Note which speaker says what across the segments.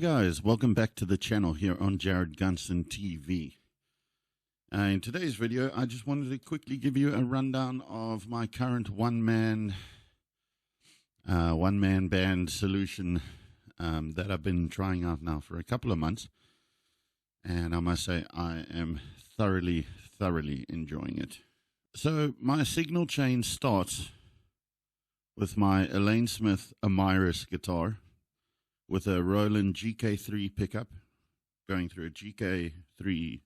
Speaker 1: guys, welcome back to the channel here on JaredGunstonTV. In today's video, I just wanted to quickly give you a rundown of my current one-man band solution that I've been trying out now for a couple of months. And I must say, I am thoroughly enjoying it. So my signal chain starts with my ALAIN Smith Amiris guitar with a Roland GK3 pickup going through a GK3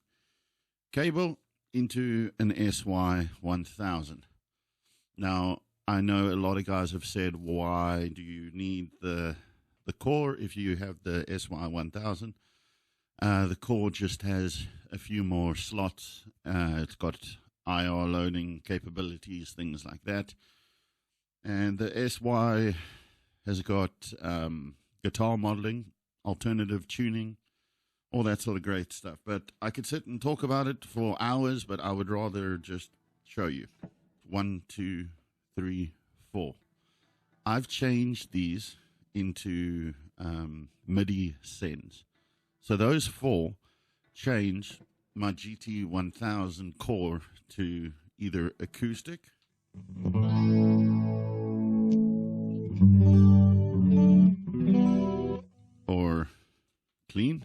Speaker 1: cable into an SY1000. Now, I know a lot of guys have said, why do you need the core if you have the SY1000? The core just has a few more slots. It's got IR loading capabilities, things like that. And the SY has got guitar modeling, alternative tuning, all that sort of great stuff. But I could sit and talk about it for hours, but I would rather just show you. 1, 2, 3, 4. I've changed these into MIDI sends. So those 4 change my GT1000 core to either acoustic or clean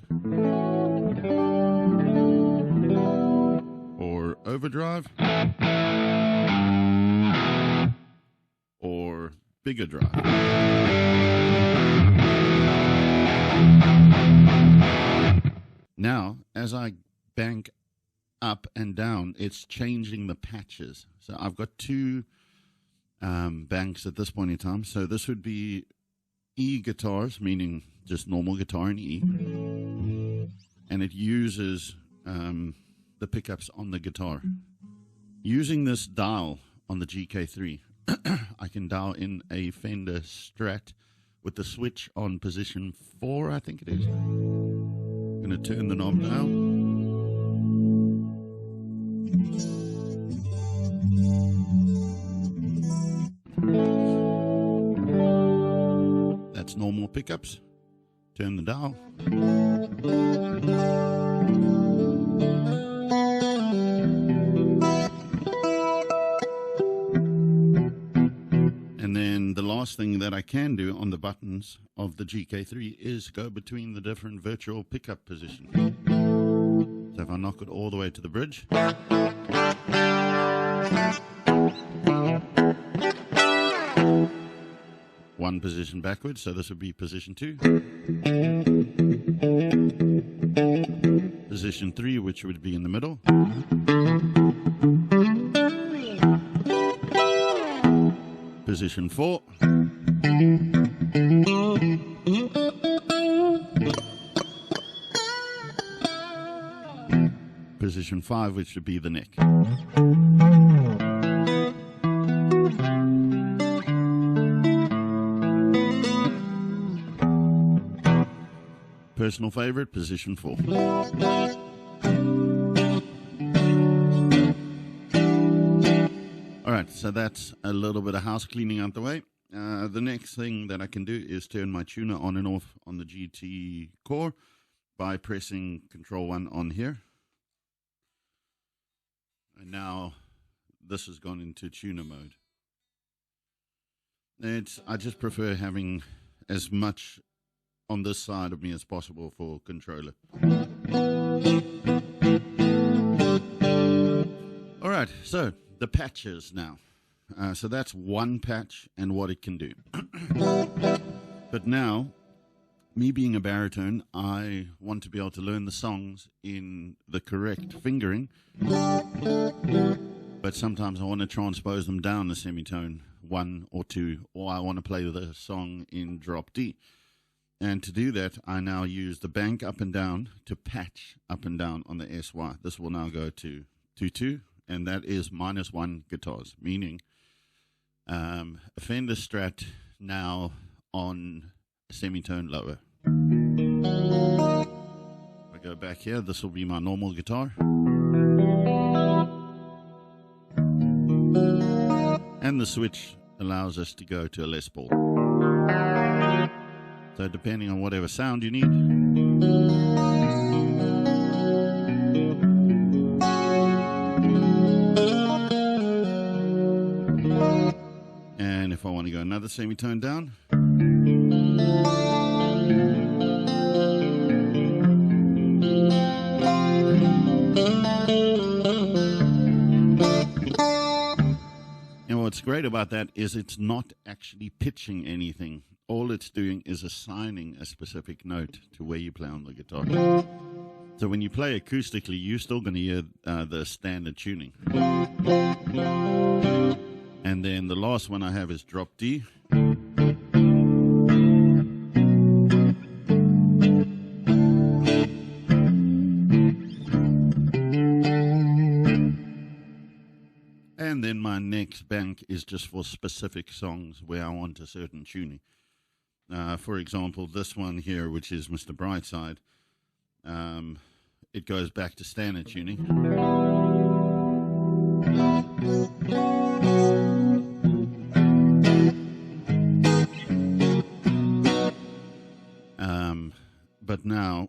Speaker 1: or overdrive or bigger drive. Now, as I bank up and down, it's changing the patches. So I've got 2 banks at this point in time. So this would be E guitars, meaning just normal guitar in E, and it uses the pickups on the guitar. Using this dial on the GK3, I can dial in a Fender Strat with the switch on position 4, I think it is. I'm going to turn the knob now. That's normal pickups. Turn the dial. And then the last thing that I can do on the buttons of the GK3 is go between the different virtual pickup positions. So if I knock it all the way to the bridge, one position backwards, so this would be position 2. Position 3, which would be in the middle. Position 4. Position 5, which would be the neck. Personal favorite, position 4. Alright, so that's a little bit of house cleaning out the way. The next thing that I can do is turn my tuner on and off on the GT core by pressing Control 1 on here. And now this has gone into tuner mode. I just prefer having as much on this side of me as possible for controller. Alright, so the patches now. So that's one patch and what it can do. But now, me being a baritone, I want to be able to learn the songs in the correct fingering. But sometimes I want to transpose them down a semitone, 1 or 2, or I want to play the song in drop D. And to do that, I now use the bank up and down to patch up and down on the SY. This will now go to 2-2, and that is -1 guitars, meaning a Fender Strat now on a semitone lower. If I go back here, this will be my normal guitar. And the switch allows us to go to a Les Paul. So depending on whatever sound you need, And if I want to go another semitone down, and what's great about that is it's not actually pitching anything. All it's doing is assigning a specific note to where you play on the guitar. So when you play acoustically, you're still going to hear the standard tuning. And then the last one I have is drop D. And then my next bank is just for specific songs where I want a certain tuning. For example, this one here, which is Mr. Brightside, it goes back to standard tuning. But now,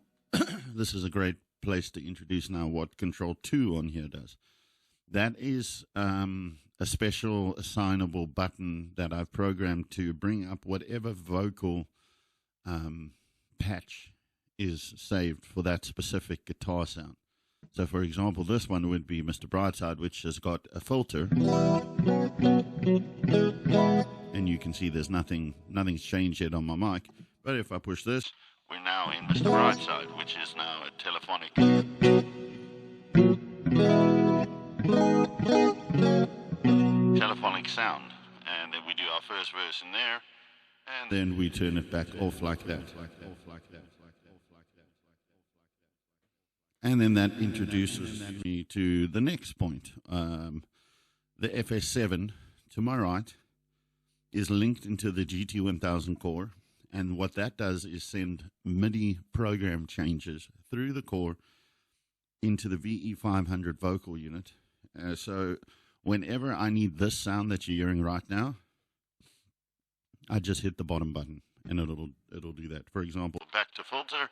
Speaker 1: this is a great place to introduce now what Control 2 on here does. That is a special assignable button that I've programmed to bring up whatever vocal patch is saved for that specific guitar sound. So, for example, this one would be Mr. Brightside, which has got a filter. And you can see there's nothing's changed yet on my mic. But if I push this, we're now in Mr. Brightside, which is now a telephonic sound. And then we do our first verse in there, and then we turn it back off like that. And then that introduces me to the next point. The FS7 to my right is linked into the GT1000 core, and what that does is send MIDI program changes through the core into the VE500 vocal unit. So whenever I need this sound that you're hearing right now, I just hit the bottom button and it'll do that. For example, back to filter,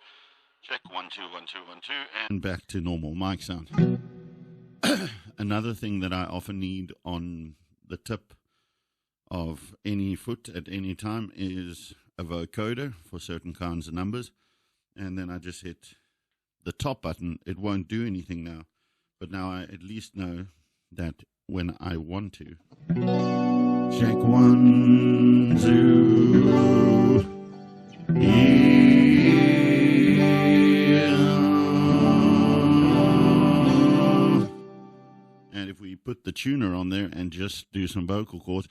Speaker 1: check 1 2 1 2 1 2, and back to normal mic sound. Another thing that I often need on the tip of any foot at any time is a vocoder for certain kinds of numbers, and then I just hit the top button. It won't do anything now, but now I at least know that when I want to check 1 2 and if we put the tuner on there and just do some vocal chords,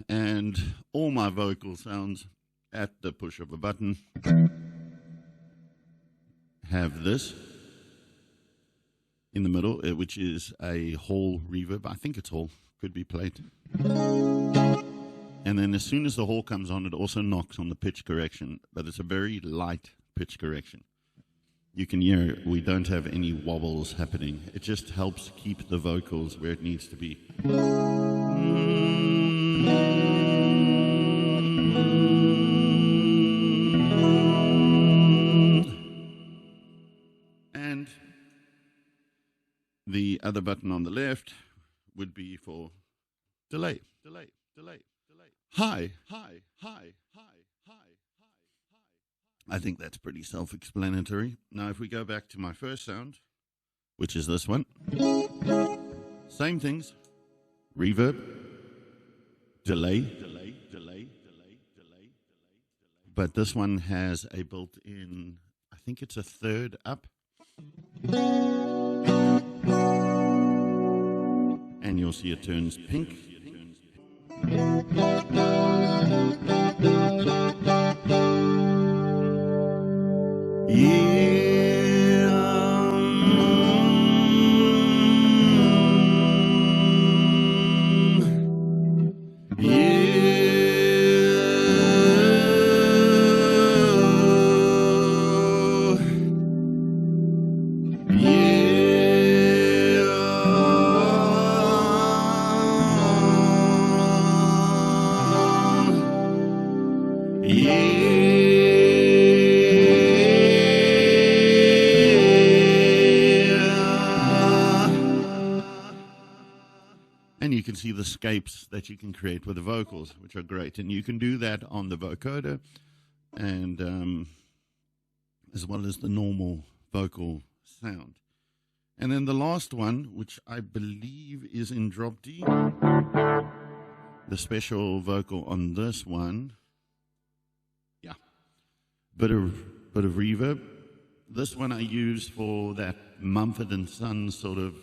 Speaker 1: and all my vocal sounds at the push of a button have this in the middle, which is a Hall reverb. I think it's Hall, could be plate. And then as soon as the Hall comes on, it also knocks on the pitch correction, but it's a very light pitch correction. You can hear we don't have any wobbles happening. It just helps keep the vocals where it needs to be. And the other button on the left would be for delay. Hi. I think that's pretty self-explanatory. Now, if we go back to my first sound, which is this one, same things, reverb, delay, but this one has a built-in, I think it's a third up, and you'll see it turns pink. And you can see the scapes that you can create with the vocals, which are great. And you can do that on the vocoder and as well as the normal vocal sound. And then the last one, which I believe is in drop D, the special vocal on this one, yeah, bit of reverb. This one I use for that Mumford and Sons sort of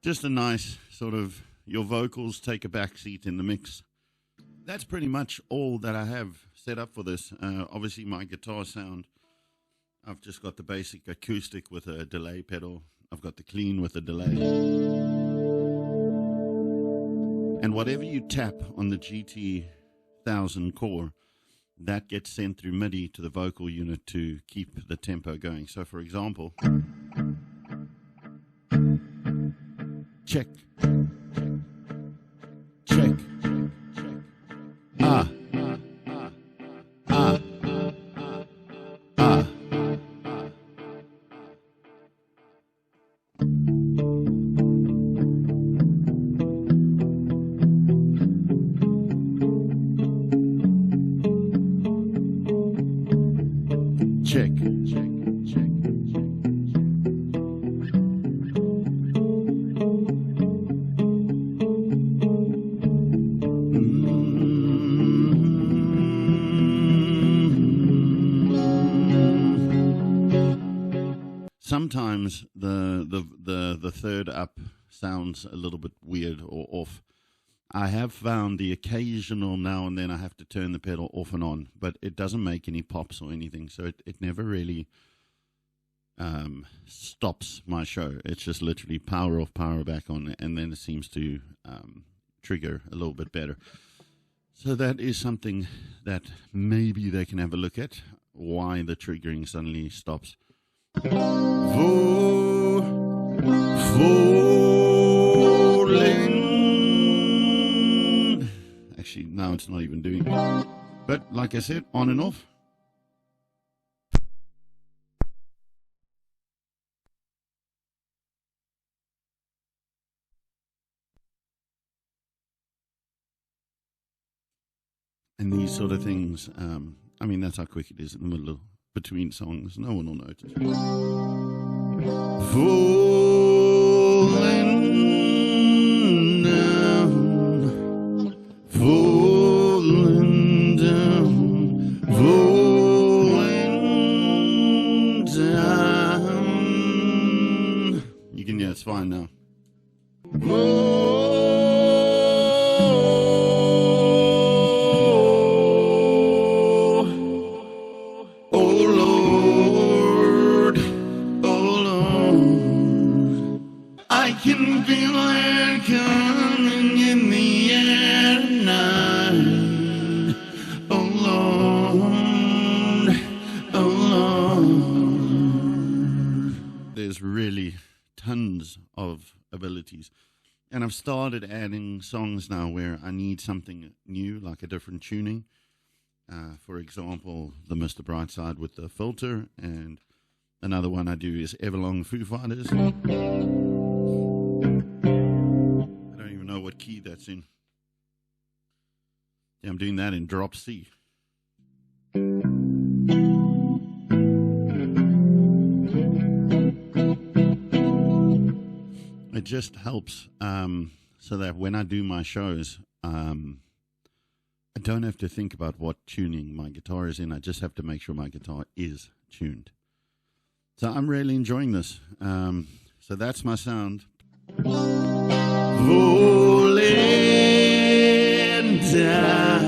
Speaker 1: just a nice sort of, your vocals take a back seat in the mix. That's pretty much all that I have set up for this. Obviously my guitar sound, I've just got the basic acoustic with a delay pedal. I've got the clean with a delay. And whatever you tap on the GT1000 core, that gets sent through MIDI to the vocal unit to keep the tempo going. So for example, check, check, ah, ah, ah. Check, check, check. Sometimes the third up sounds a little bit weird or off. I have found the occasional now and then I have to turn the pedal off and on, but it doesn't make any pops or anything, so it never really stops my show. It's just literally power off, power back on, and then it seems to trigger a little bit better. So that is something that maybe they can have a look at, why the triggering suddenly stops. Actually, no, it's not even doing it. But like I said, on and off. And these sort of things, I mean, that's how quick it is in the middle of, between songs. No one will notice. Falling down, falling down, falling down. You can, yeah, it's fine now. I can feel it coming in the air tonight. Oh Lord, oh Lord. There's really tons of abilities. And I've started adding songs now where I need something new, like a different tuning. For example, the Mr. Brightside with the filter, and another one I do is Everlong Foo Fighters. I don't even know what key that's in. Yeah, I'm doing that in drop C. It just helps so that when I do my shows, I don't have to think about what tuning my guitar is in. I just have to make sure my guitar is tuned. So I'm really enjoying this. So that's my sound. Falling down,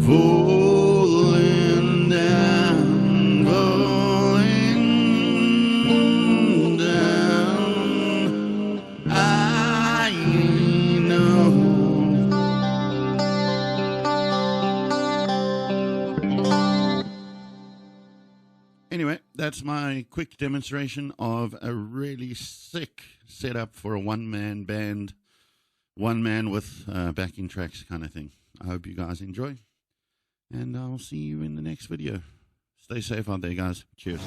Speaker 1: falling down, falling down. I know that's my quick demonstration of a really sick setup for a one-man band, one man with backing tracks kind of thing. I hope you guys enjoy, and I'll see you in the next video. Stay safe out there, guys. Cheers.